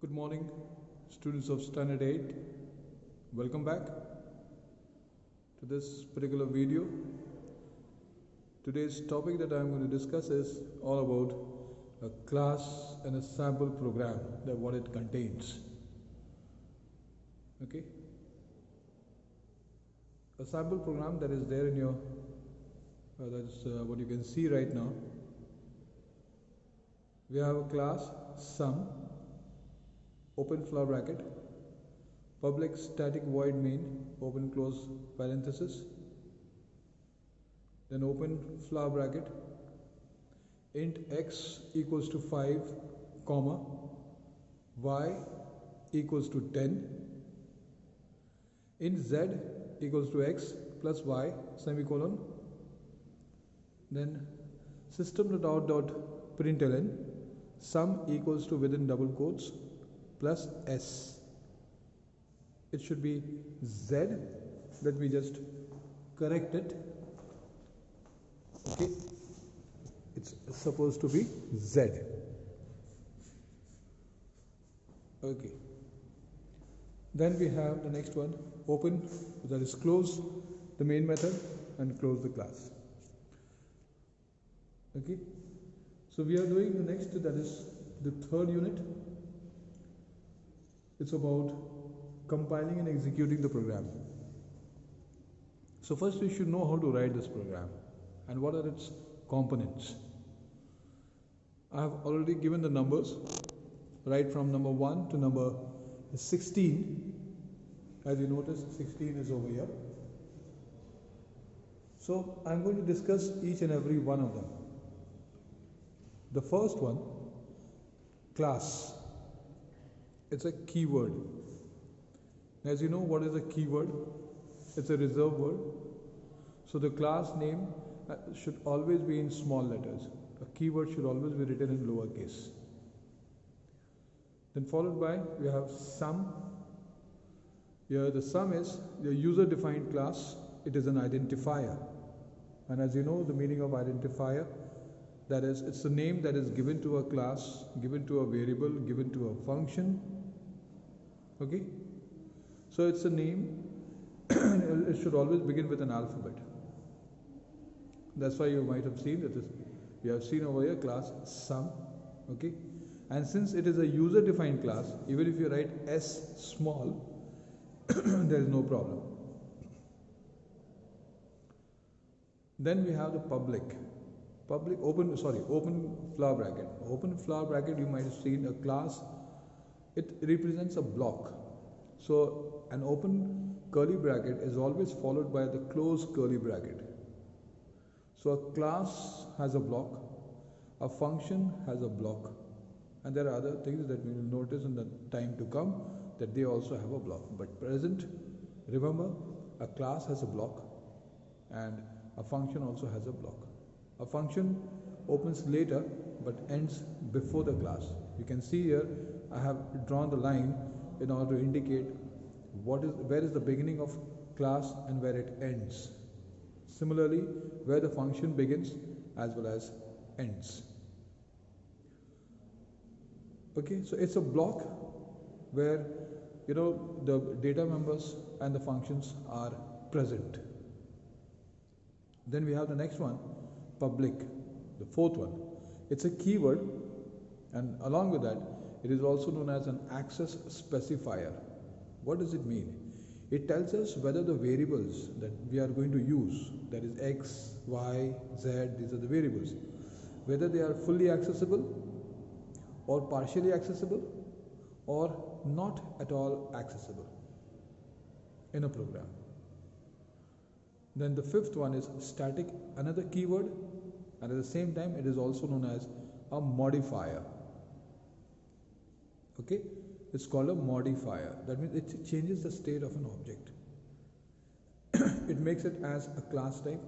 Good morning, students of Standard 8. Welcome back to this particular video. Today's topic that I'm going to discuss is all about a class and a sample program, that what it contains. Okay, a sample program that is there in your that's what you can see right now. We have a class sum, open flower bracket, public static void main, open close parenthesis, then open flower bracket, int x equals to 5 comma y equals to 10, int z equals to x plus y semicolon, then system.out.println sum equals to within double quotes plus s. It should be z. Let me just correct it. Okay, it's supposed to be z. Okay, then we have the next one, open, that is close the main method and close the class. Okay, so we are doing the next, that is the third unit. It's about compiling and executing the program. So first we should know how to write this program and what are its components. I have already given the numbers right from number 1 to number 16. As you notice, 16 is over here. So I'm going to discuss each and every one of them. The first one, class. It's a keyword. As you know, what is a keyword? It's a reserved word. So the class name should always be in small letters. A keyword should always be written in lowercase. Then followed by, we have sum. Here the sum is the user defined class. It is an identifier. And as you know, the meaning of identifier, that is, it's the name that is given to a class, given to a variable, given to a function. Okay, so it's a name. It should always begin with an alphabet. That's why you might have seen that you have seen over here class sum. Okay, and since it is a user defined class, even if you write s small, there is no problem. Then we have the public open flower bracket. Open flower bracket, you might have seen a class. It represents a block. So an open curly bracket is always followed by the closed curly bracket. So a class has a block, a function has a block, and there are other things that we will notice in the time to come, that they also have a block. But present, remember, a class has a block and a function also has a block. A function opens later but ends before the class. You can see here I have drawn the line in order to indicate where is the beginning of class and where it ends. Similarly, where the function begins as well as ends. Okay, so it's a block where the data members and the functions are present. Then we have the next one, public, the fourth one. It's a keyword, and along with that, it is also known as an access specifier. What does it mean? It tells us whether the variables that we are going to use, that is x, y, z, these are the variables, whether they are fully accessible or partially accessible or not at all accessible in a program. Then the fifth one is static, another keyword, and at the same time it is also known as a modifier. Okay, it's called a modifier. That means it changes the state of an object. It makes it as a class type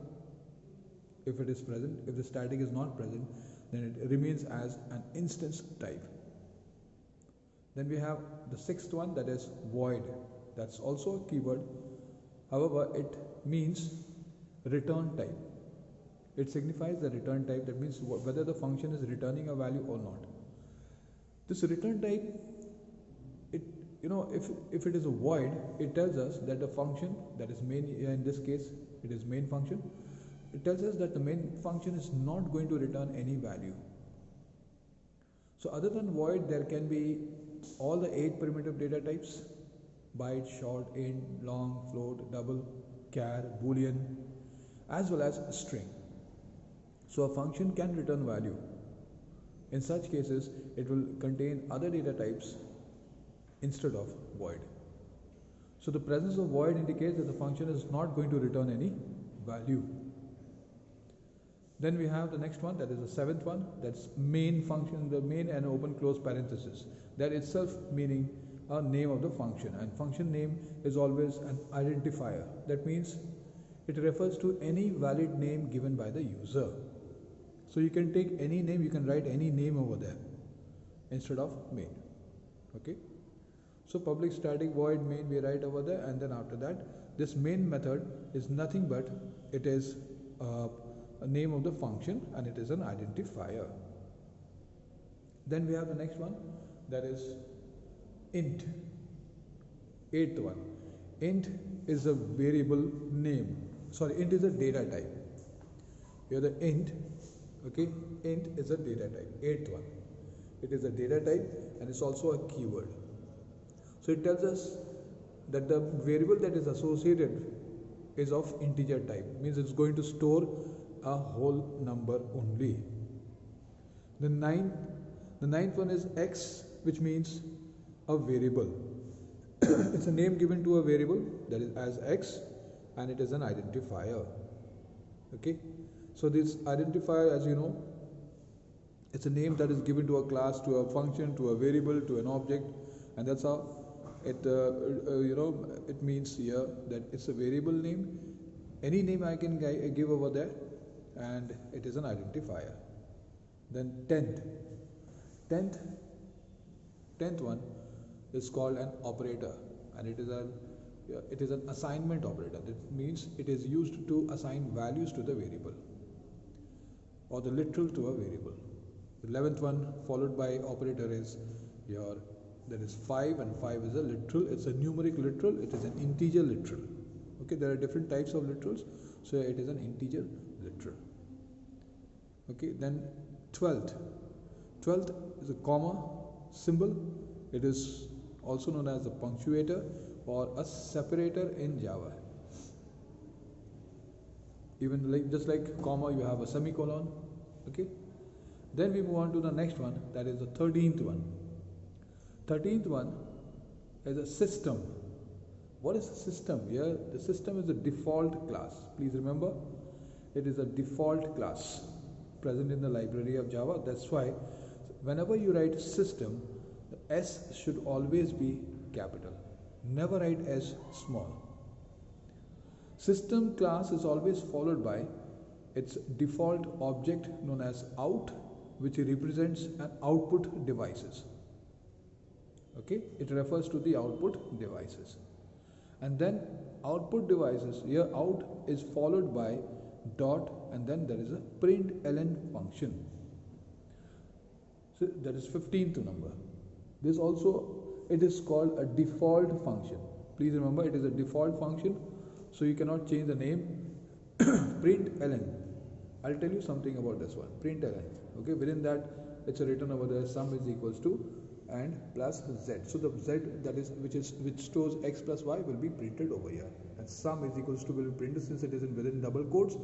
if it is present. If the static is not present, then it remains as an instance type. Then we have the sixth one, that is void. That's also a keyword. However, it means return type. It signifies the return type. That means whether the function is returning a value or not. This return type if it is a void, it tells us that the function that is main, in this case it is main function, it tells us that the main function is not going to return any value. So other than void, there can be all the 8 primitive data types: byte, short, int, long, float, double, char, boolean, as well as string. So a function can return value. In such cases, it will contain other data types instead of void. So the presence of void indicates that the function is not going to return any value. Then we have the next one, that is the 7th one, that's main function, the main and open close parenthesis. That itself meaning a name of the function, and function name is always an identifier. That means it refers to any valid name given by the user. So you can take any name, you can write any name over there instead of main. Okay. So public static void main we write over there, and then after that, this main method is nothing but it is a name of the function, and it is an identifier. Then we have the next one, that is int. 8th one. Int is a variable name. Int is a data type. Here the int, okay, int is a data type. 8th one. It is a data type and it's also a keyword. So it tells us that the variable that is associated is of integer type, means it's going to store a whole number only. The ninth one is x, which means a variable. It's a name given to a variable that is as x, and it is an identifier. Okay, so this identifier, as you know, it's a name that is given to a class, to a function, to a variable, to an object, and that's how it it means here that it's a variable name. Any name I can give over there, and it is an identifier. Then 10th one is called an operator, and it is an assignment operator. That means it is used to assign values to the variable, or the literal to a variable. The 11th one followed by operator is that is 5, and 5 is a literal. It's a numeric literal. It is an integer literal. Okay, there are different types of literals, so it is an integer literal. Okay, then 12th is a comma symbol. It is also known as a punctuator or a separator in Java. Even just like comma, you have a semicolon. Okay, then we move on to the next one, that is the 13th one. 13th one is a system. What is a system? Here, the system is a default class. Please remember, it is a default class present in the library of Java. That's why whenever you write system, the S should always be capital. Never write S small. System class is always followed by its default object known as out, which represents an output devices. Okay, it refers to the output devices. And then output devices, here out is followed by dot, and then there is a println function. So that is 15th number. This also, it is called a default function. Please remember, it is a default function, so you cannot change the name. Println. I'll tell you something about this one. Println. Okay, within that, it's written over there, sum is equals to and plus z. So the z that is which stores x plus y will be printed over here, and sum is equals to will be printed. Since it is within double quotes,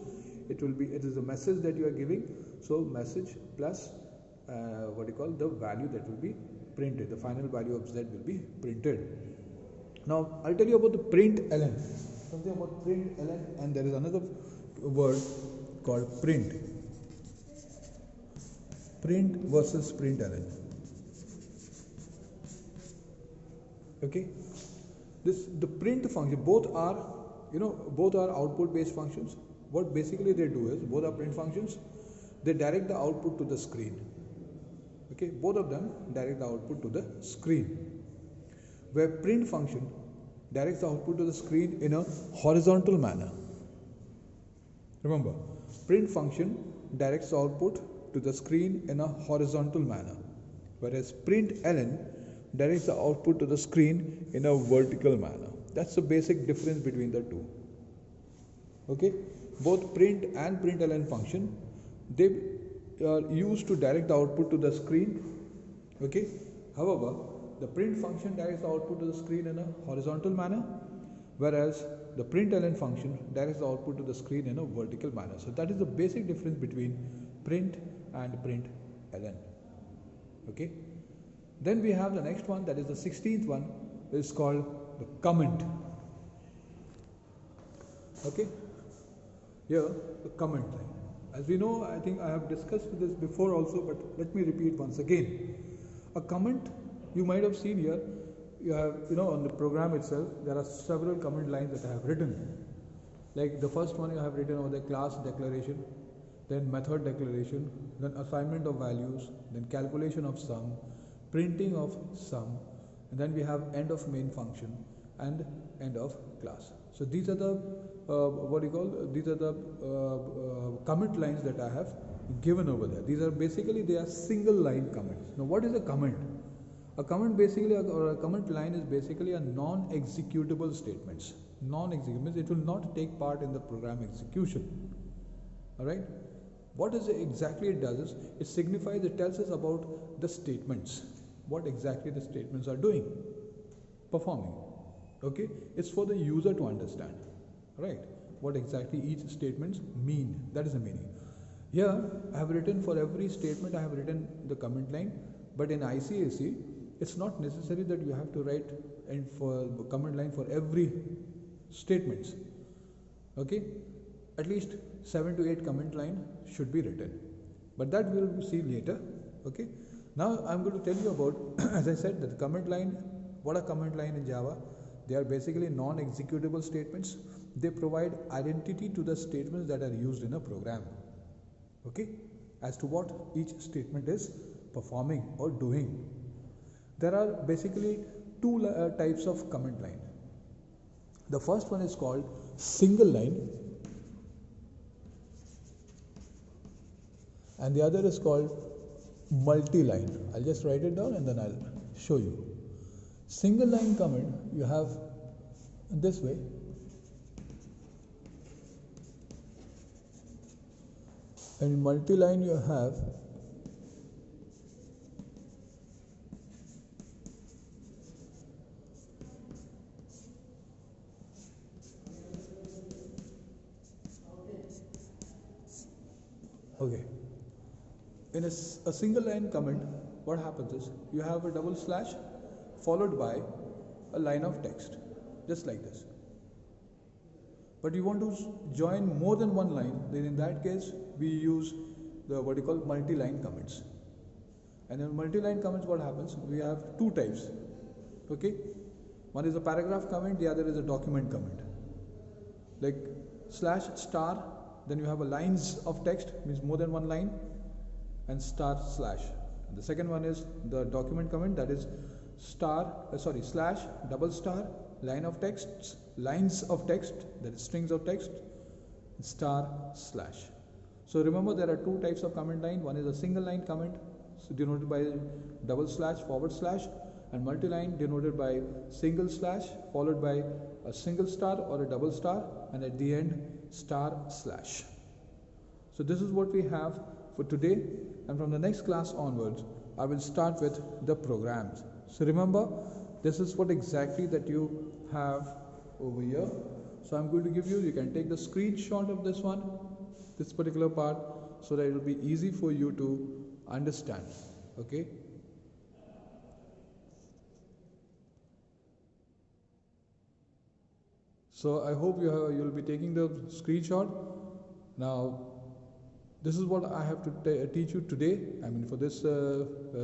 it is a message that you are giving. So message plus the value that will be printed. The final value of z will be printed. Now I'll tell you about the println. Something about println, and there is another word called print. Print versus println. Okay, the print function, both are output based functions. What basically they do is, both are print functions, they direct the output to the screen. Okay, both of them direct the output to the screen, where print function directs the output to the screen in a horizontal manner. Remember, print function directs the output to the screen in a horizontal manner, whereas println directs the output to the screen in a vertical manner. That's the basic difference between the two. Okay, both print and println function, they are used to direct the output to the screen. Okay, however, the print function directs the output to the screen in a horizontal manner, whereas the println function directs the output to the screen in a vertical manner. So that is the basic difference between print and println. Okay, then we have the next one, that is the 16th one, is called the comment. Okay, here the comment line. As we know, I think I have discussed this before also, but let me repeat once again. A comment, you might have seen here, you have, on the program itself, there are several comment lines that I have written. Like the first one you have written over the class declaration, then method declaration, then assignment of values, then calculation of sum, printing of sum, and then we have end of main function and end of class. So these are the comment lines that I have given over there. These are basically, they are single line comments. Now what is a comment? A comment basically, or a comment line is basically a non-executable statements. Non-executable means it will not take part in the program execution. Alright? What is it exactly it does is, it signifies, it tells us about the statements. What exactly the statements are doing, performing. Okay? It's for the user to understand. Right? What exactly each statements mean. That is the meaning. Here I have written for every statement, I have written the comment line, but in ICAC, it's not necessary that you have to write and for comment line for every statements. Okay, at least 7 to 8 comment line should be written, but that we will see later. Okay, now I'm going to tell you about as I said, that the comment line. What are comment line in Java? They are basically non-executable statements. They provide identity to the statements that are used in a program. Okay, as to what each statement is performing or doing. There are basically two types of comment line. The first one is called single line, and the other is called multi-line. I'll just write it down and then I'll show you. Single line comment you have this way. And in multi-line you have okay. In a single line comment, what happens is you have a double slash followed by a line of text, just like this. But you want to join more than one line, then in that case we use the what you call multi-line comments. And in multi-line comments, what happens? We have two types. Okay, one is a paragraph comment, the other is a document comment. Like slash star, then you have a lines of text, means more than one line, and star slash. And the second one is the document comment, that is slash double star line of texts, lines of text, that is strings of text, star slash. So remember, there are two types of comment line. One is a single line comment, so denoted by double slash forward slash, and multi-line denoted by single slash followed by a single star or a double star, and at the end star slash. So this is what we have for today, and from the next class onwards I will start with the programs. So remember, this is what exactly that you have over here. So I'm going to give you, you can take the screenshot of this one, this particular part, so that it will be easy for you to understand. Okay. So I hope you'll be taking the screenshot. Now this is what I have to teach you today. I mean, for this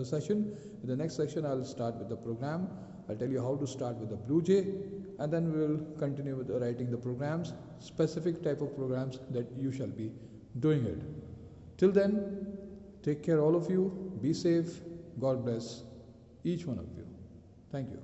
session. In the next section I'll start with the program. I'll tell you how to start with the BlueJ, and then we will continue with writing the programs, specific type of programs that you shall be doing it. Till then, take care all of you, be safe, God bless each one of you. Thank you.